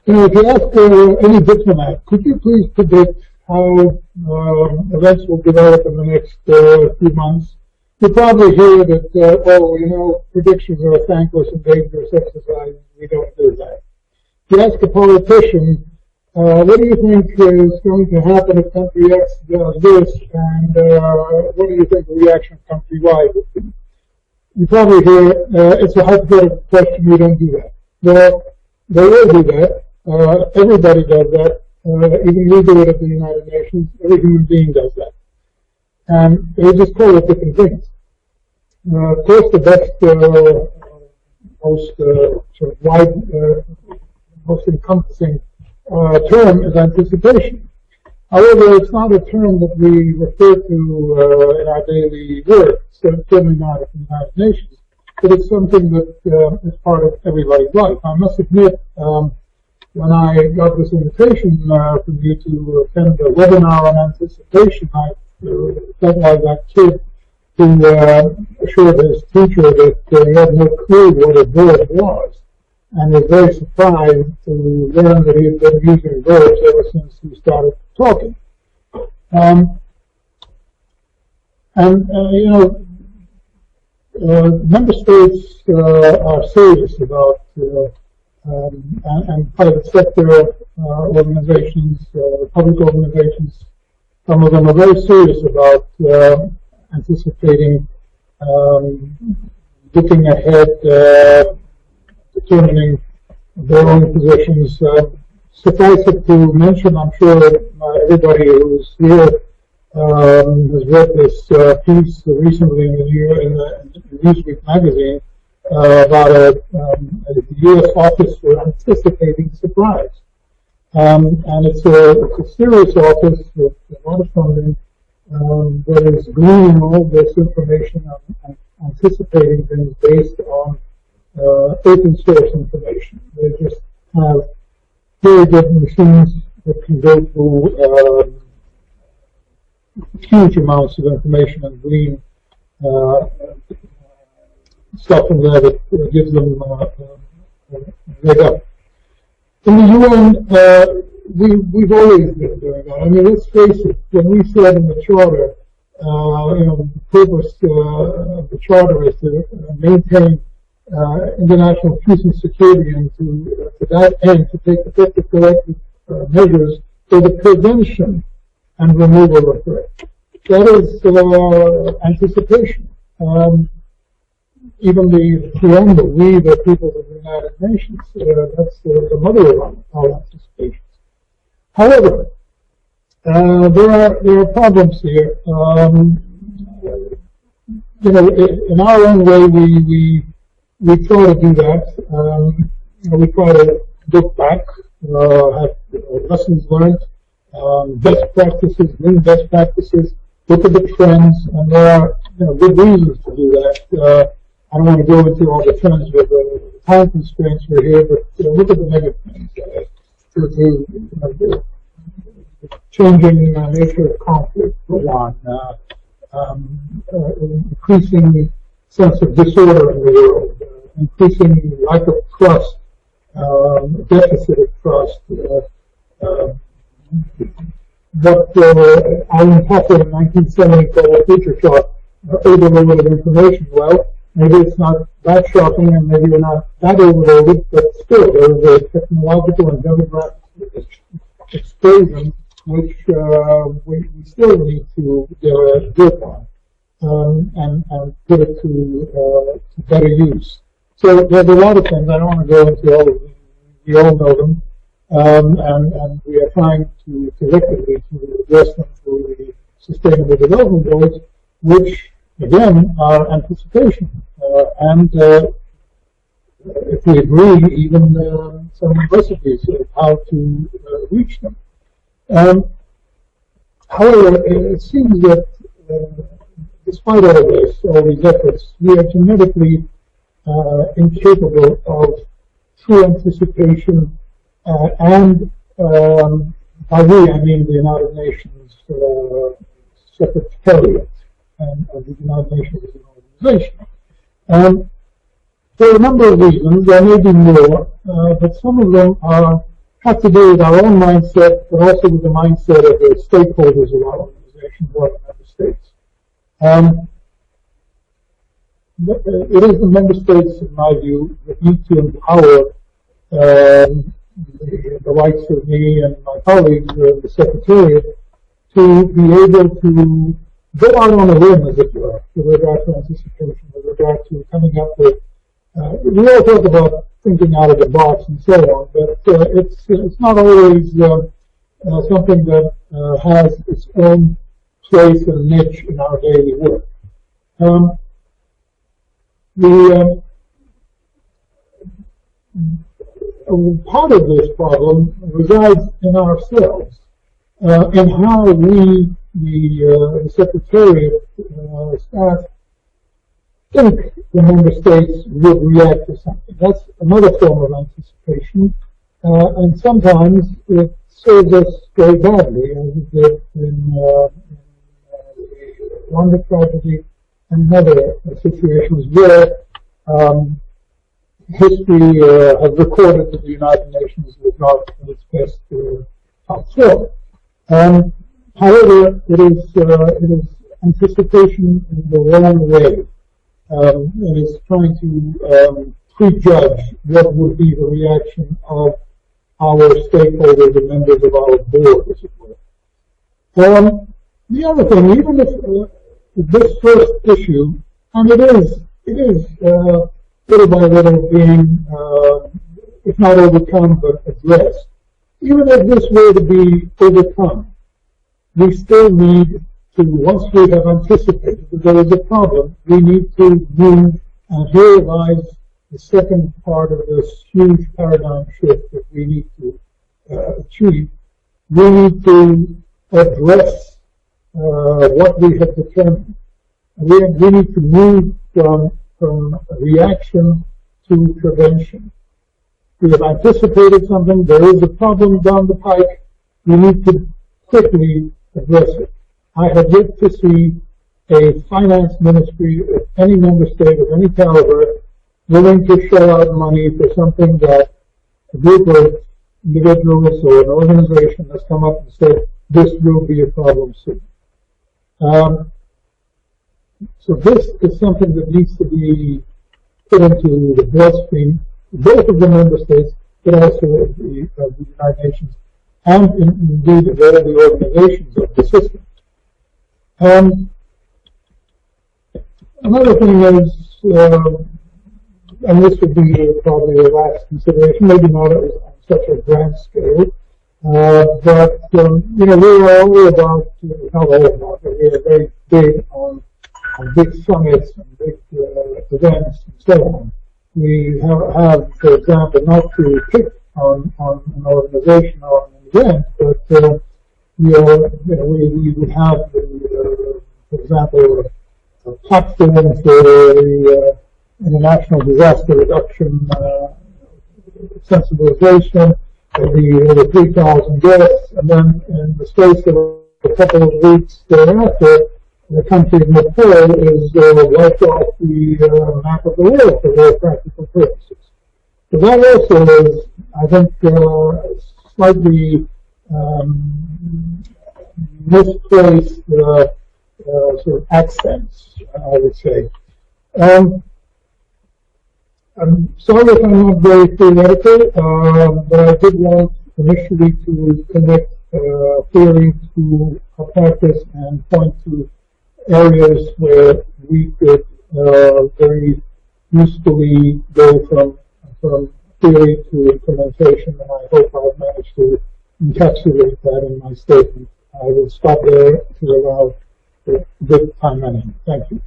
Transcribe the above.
If you ask any diplomat, could you please predict how events will develop in the next few months? You'll probably hear that, predictions are a thankless and dangerous exercise. We don't do that. If you ask a politician, what do you think is going to happen if country X does this, and what do you think the reaction of country Y would be? You probably hear, it's a hypothetical question, we don't do that. Well, they will do that. Everybody does that. Even we do it at the United Nations. Every human being does that. And they just call it different things. Of course, the best, most sort of wide, most encompassing term is anticipation. However, it's not a term that we refer to in our daily work, certainly not at the United Nations, but it's something that is part of everybody's life. I must admit, when I got this invitation from you to attend a webinar on anticipation, I felt like that kid who assured his teacher that he had no clue what a verb was, and was very surprised to learn that he had been using verbs ever since he started talking. Member states are serious about, and private sector organizations, public organizations, some of them are very serious about anticipating, looking ahead, determining their own positions. Suffice it to mention, I'm sure everybody who's here has read this piece recently in the Newsweek magazine about the U.S. Office for Anticipating Surprise. And it's a serious office with a lot of funding that is gleaning all this information and anticipating things based on open source information. They just have very good machines that can go through huge amounts of information and glean stuff from there that gives them a leg up. In the UN, we've always been doing that. I mean, let's face it, when we said in the Charter, the purpose of the Charter is to maintain international peace and security, and to that end to take effective corrective measures for the prevention and removal of threat. That is anticipation. Even the preamble, we the people of the United Nations, that's the mother of our anticipations. However, there are problems here. In our own way, we try to do that. We try to look back, have lessons learned, best practices, new best practices, look at the trends, and there are good reasons to do that. I don't want to go into all the trends with the time constraints we're here, but look at the negative things. The changing nature of conflict, for one, increasing sense of disorder in the world, increasing lack of trust, deficit of trust. What Alan Tucker in 1970 called a future shock, overload of information. Well, maybe it's not that shocking, and maybe we're not that overloaded, but still there is a technological and demographic explosion which we still need to get a grip on and put it to better use. So there's a lot of things. I don't want to go into all of them. We all know them, and we are trying to collectively to address them through the Sustainable Development Goals, which again are anticipation, and if we agree, even some recipes of how to reach them. However, it seems that despite all this, all these efforts, we are genetically incapable of true anticipation, and by we I mean the United Nations Secretariat and the United Nations as an organization. For a number of reasons, there may be more, but some of them are have to do with our own mindset, but also with the mindset of the stakeholders of our organization, who are the member states. It is the member states, in my view, that need to empower the likes of me and my colleagues, the Secretariat, to be able to go out on a limb, as it were, with regard to anticipation, with regard to coming up with. We all talk about thinking out of the box and so on, but it's not always something that has its own place and niche in our daily work. Part of this problem resides in ourselves, in how we, the Secretariat staff, think the member states would react to something. That's another form of anticipation, and sometimes it serves us very badly, as it did in the Rwanda tragedy and other situations where history has recorded that the United Nations was not at its best top floor. However, it is anticipation in the wrong way. It is trying to prejudge what would be the reaction of our stakeholders and members of our board, as it were. The other thing, even if this first issue, and it is little by little being, if not overcome, but addressed. Even if this were to be overcome, we still need to, once we have anticipated that there is a problem, we need to move, and here lies the second part of this huge paradigm shift that we need to achieve. We need to address what we have determined. We need to move from reaction to prevention. We have anticipated something, there is a problem down the pike, we need to quickly address it. I have yet to see a finance ministry of any member state of any caliber willing to shell out money for something that a group of individuals or an organization has come up and said, this will be a problem soon. So this is something that needs to be put into the bloodstream, both of the member states, but also of the United Nations, and indeed of all the organizations of the system. Another thing is, and this would be probably the last consideration, maybe not on such a grand scale, but we are all about, not all about, but we are very big on big summits and big events and so on. We have, for example, not to pick on an organization or an event, but we would have, for example, a platform for the international disaster reduction sensibilization, the 3,000 guests, and then in the space of a couple of weeks thereafter, the country of Nepal is wiped off the map of the world for very practical purposes. So that also is, I think, slightly misplaced sort of accents, I would say. I'm sorry if I'm not very theoretical, but I did want initially to connect theory to a practice and point to areas where we could very usefully go from theory to implementation, and I hope I've managed to encapsulate that in my statement. I will stop there to allow a good time management. Thank you.